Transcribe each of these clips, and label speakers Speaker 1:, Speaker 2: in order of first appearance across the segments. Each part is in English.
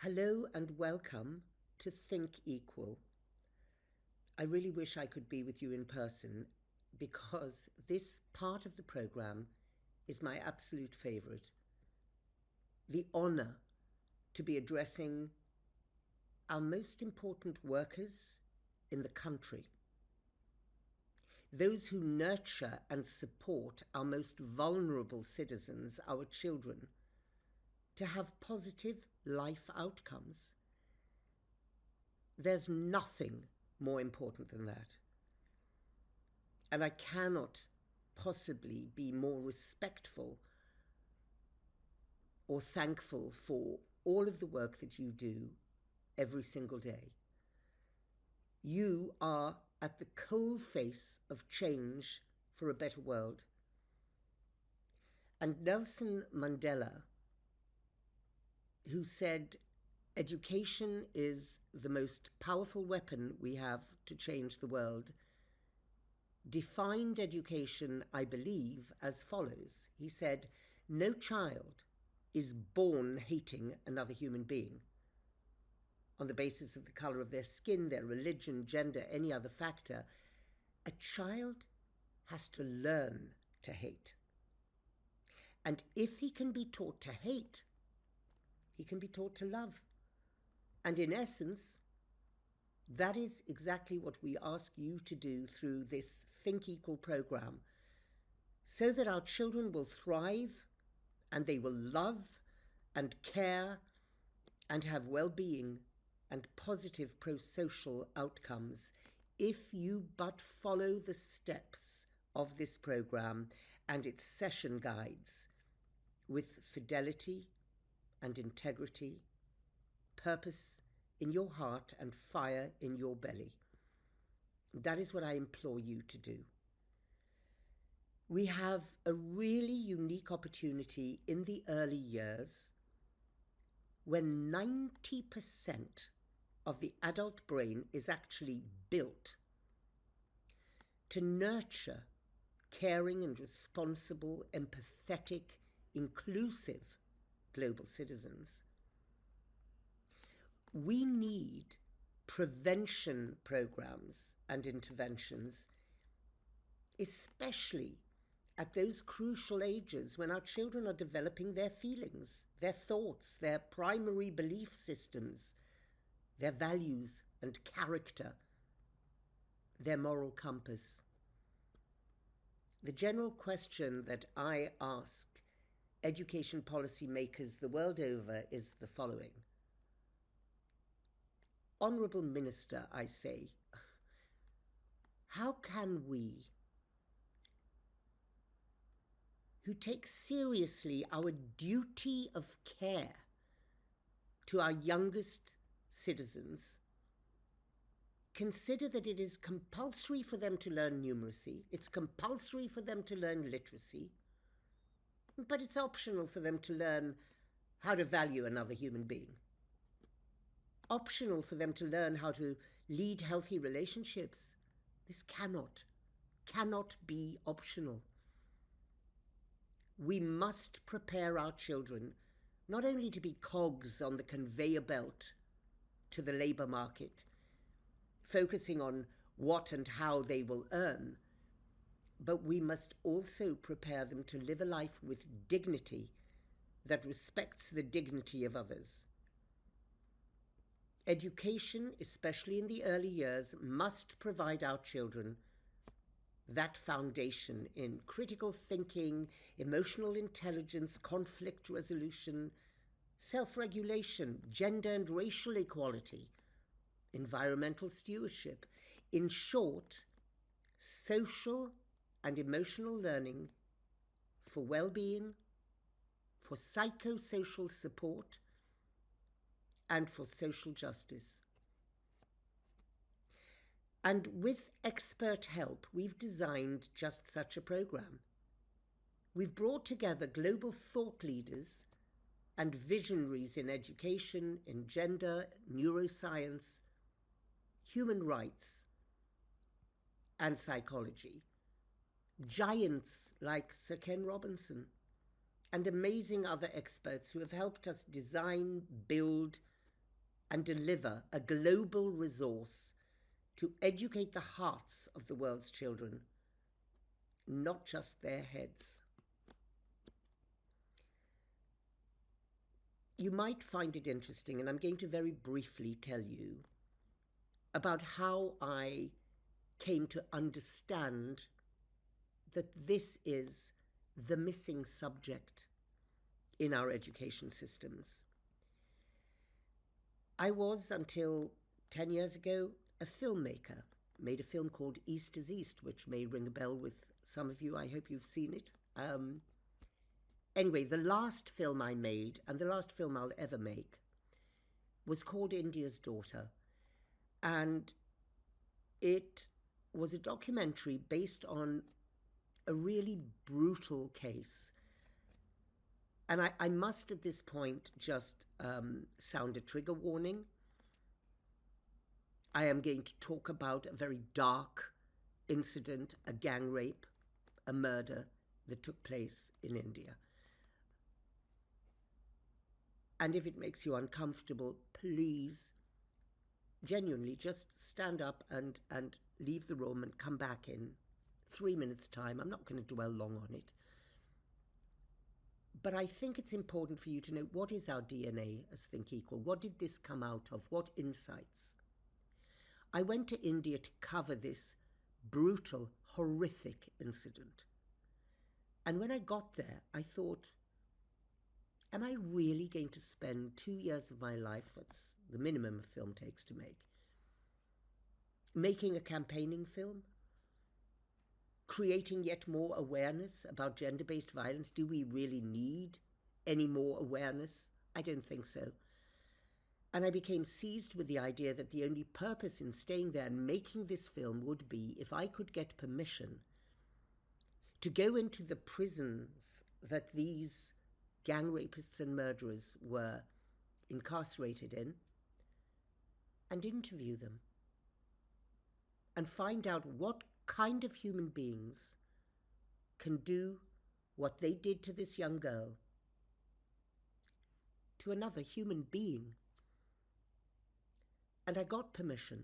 Speaker 1: Hello and welcome to Think Equal. I really wish I could be with you in person because this part of the program is my absolute favorite. The honor to be addressing our most important workers in the country, those who nurture and support our most vulnerable citizens, our children, to have positive life outcomes. There's nothing more important than that. And I cannot possibly be more respectful or thankful for all of the work that you do every single day. You are at the coalface of change for a better world. And Nelson Mandela, who said, education is the most powerful weapon we have to change the world, defined education, I believe, as follows. He said, no child is born hating another human being on the basis of the color of their skin, their religion, gender, any other factor. A child has to learn to hate. And if he can be taught to hate, he can be taught to love. And in essence, that is exactly what we ask you to do through this Think Equal program, so that our children will thrive and they will love and care and have well-being and positive pro-social outcomes if you but follow the steps of this program and its session guides with fidelity and integrity, purpose in your heart and fire in your belly. That is what I implore you to do. We have a really unique opportunity in the early years when 90% of the adult brain is actually built to nurture caring and responsible, empathetic, inclusive global citizens. We need prevention programs and interventions, especially at those crucial ages when our children are developing their feelings, their thoughts, their primary belief systems, their values and character, their moral compass. The general question that I ask education policy makers the world over is the following. Honourable Minister, I say, how can we, who take seriously our duty of care to our youngest citizens, consider that it is compulsory for them to learn numeracy, it's compulsory for them to learn literacy, but it's optional for them to learn how to value another human being. Optional for them to learn how to lead healthy relationships. This cannot be optional. We must prepare our children not only to be cogs on the conveyor belt to the labour market, focusing on what and how they will earn, but we must also prepare them to live a life with dignity that respects the dignity of others. Education, especially in the early years, must provide our children that foundation in critical thinking, emotional intelligence, conflict resolution, self-regulation, gender and racial equality, environmental stewardship. In short, social and emotional learning for well-being, for psychosocial support, and for social justice. And with expert help, we've designed just such a program. We've brought together global thought leaders and visionaries in education, in gender, neuroscience, human rights, and psychology. Giants like Sir Ken Robinson and amazing other experts who have helped us design, build, and deliver a global resource to educate the hearts of the world's children, not just their heads. You might find it interesting, and I'm going to very briefly tell you about how I came to understand that this is the missing subject in our education systems. I was, until 10 years ago, a filmmaker. Made a film called East is East, which may ring a bell with some of you. I hope you've seen it. Anyway, the last film I made, and the last film I'll ever make, was called India's Daughter. And it was a documentary based on a really brutal case. And I must at this point just sound a trigger warning. I am going to talk about a very dark incident, a gang rape, a murder that took place in India. And if it makes you uncomfortable, please, genuinely, just stand up and leave the room and come back in 3 minutes' time. I'm not going to dwell long on it. But I think it's important for you to know, what is our DNA as Think Equal? What did this come out of? What insights? I went to India to cover this brutal, horrific incident. And when I got there, I thought, am I really going to spend 2 years of my life, that's the minimum a film takes to make, making a campaigning film? Creating yet more awareness about gender-based violence? Do we really need any more awareness? I don't think so. And I became seized with the idea that the only purpose in staying there and making this film would be if I could get permission to go into the prisons that these gang rapists and murderers were incarcerated in and interview them and find out what kind of human beings can do what they did to this young girl to another human being. And I got permission.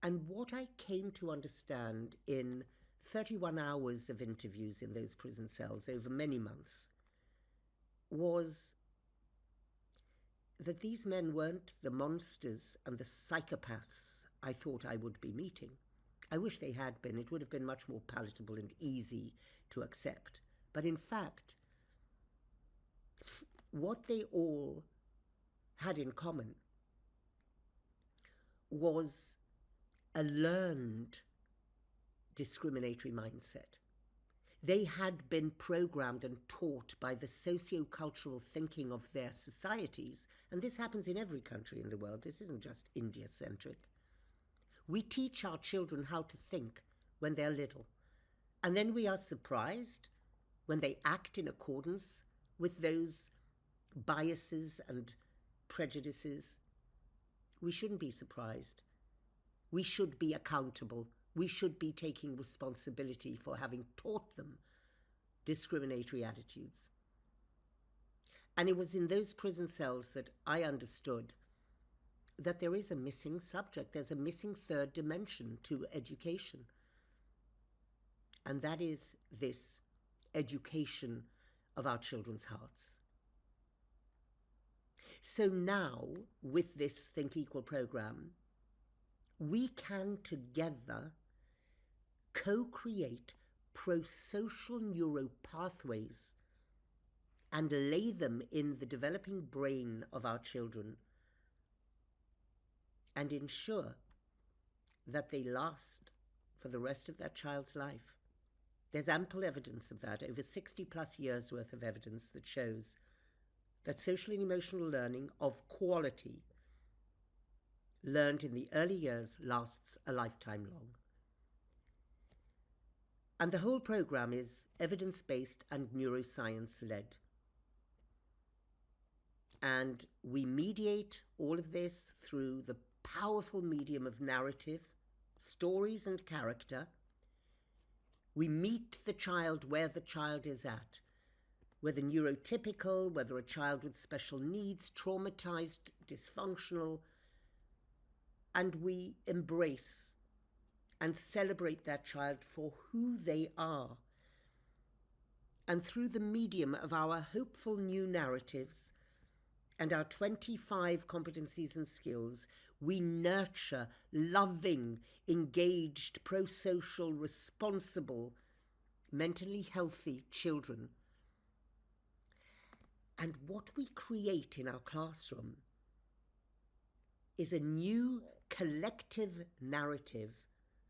Speaker 1: And what I came to understand in 31 hours of interviews in those prison cells over many months was that these men weren't the monsters and the psychopaths I thought I would be meeting. I wish they had been. It would have been much more palatable and easy to accept. But in fact, what they all had in common was a learned discriminatory mindset. They had been programmed and taught by the socio-cultural thinking of their societies, and this happens in every country in the world. This isn't just India-centric. We teach our children how to think when they're little, and then we are surprised when they act in accordance with those biases and prejudices. We shouldn't be surprised. We should be accountable. We should be taking responsibility for having taught them discriminatory attitudes. And it was in those prison cells that I understood that there is a missing subject. There's a missing third dimension to education. And that is this education of our children's hearts. So now, with this Think Equal program, we can together co-create pro-social neuropathways and lay them in the developing brain of our children and ensure that they last for the rest of their child's life. There's ample evidence of that, over 60 plus years worth of evidence that shows that social and emotional learning of quality learned in the early years lasts a lifetime long. And the whole program is evidence-based and neuroscience-led. And we mediate all of this through the powerful medium of narrative, stories and character. We meet the child where the child is at. whether neurotypical, whether a child with special needs, traumatized, dysfunctional, and we embrace and celebrate that child for who they are. And through the medium of our hopeful new narratives and our 25 competencies and skills, we nurture loving, engaged, pro-social, responsible, mentally healthy children. And what we create in our classroom is a new collective narrative,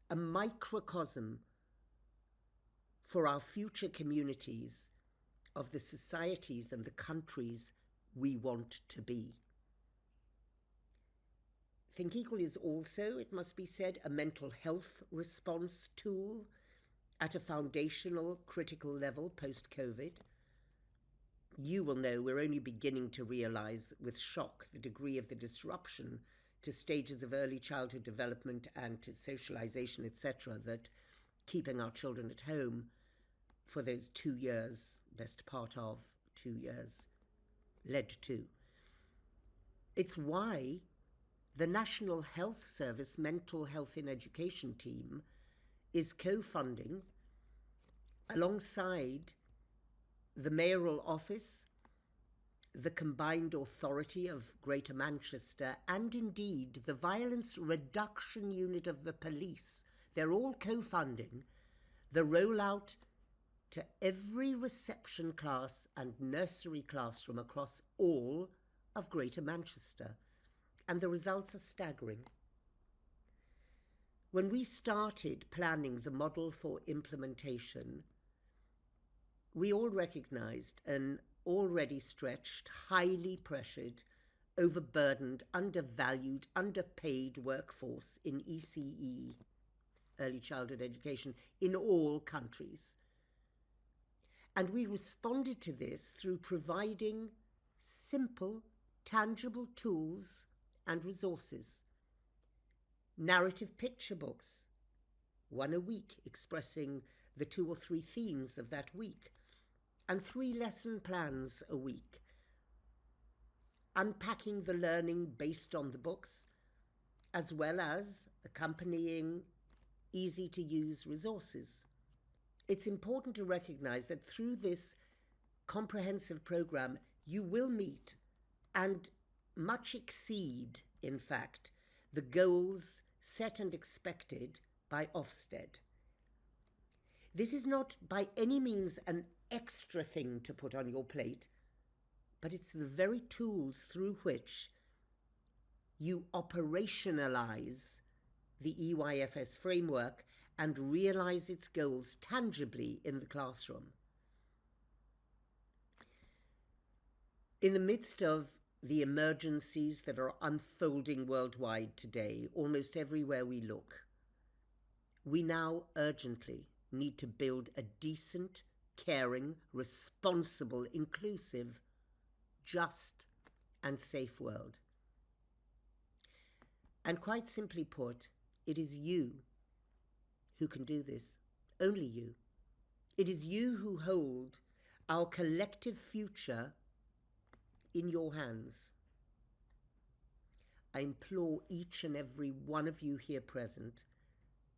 Speaker 1: a microcosm for our future communities of the societies and the countries we want to be. Think Equal is also, it must be said, a mental health response tool at a foundational, critical level post-COVID. You will know we're only beginning to realize with shock the degree of the disruption to stages of early childhood development and to socialization, etc., that keeping our children at home for those 2 years, best part of 2 years, led to. It's why the National Health Service Mental Health in Education team is co-funding, alongside the mayoral office, the combined authority of Greater Manchester, and indeed the violence reduction unit of the police. They're all co-funding the rollout to every reception class and nursery classroom across all of Greater Manchester. And the results are staggering. When we started planning the model for implementation, we all recognized an already stretched, highly pressured, overburdened, undervalued, underpaid workforce in ECE, early childhood education, in all countries. And we responded to this through providing simple, tangible tools and resources. Narrative picture books, one a week, expressing the 2 or 3 themes of that week, and 3 lesson plans a week, unpacking the learning based on the books, as well as accompanying easy-to-use resources. It's important to recognize that through this comprehensive program, you will meet and much exceed, in fact, the goals set and expected by Ofsted. This is not by any means an extra thing to put on your plate, but it's the very tools through which you operationalize the EYFS framework and realize its goals tangibly in the classroom. In the midst of the emergencies that are unfolding worldwide today, almost everywhere we look, we now urgently need to build a decent, caring, responsible, inclusive, just, and safe world. And quite simply put, it is you who can do this, only you. It is you who hold our collective future in your hands. I implore each and every one of you here present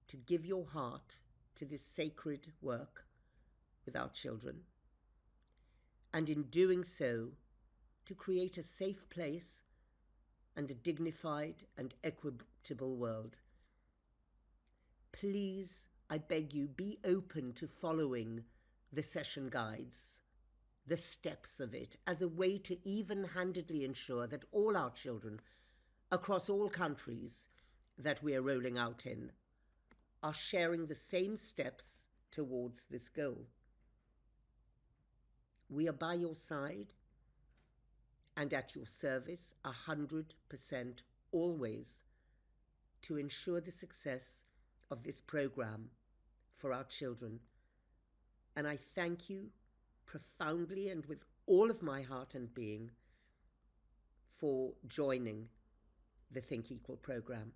Speaker 1: to give your heart to this sacred work with our children, and in doing so, to create a safe place and a dignified and equitable world. Please, I beg you, be open to following the session guides, the steps of it, as a way to even-handedly ensure that all our children across all countries that we are rolling out in are sharing the same steps towards this goal. We are by your side and at your service 100% always to ensure the success of this program for our children. And I thank you profoundly and with all of my heart and being for joining the Think Equal program.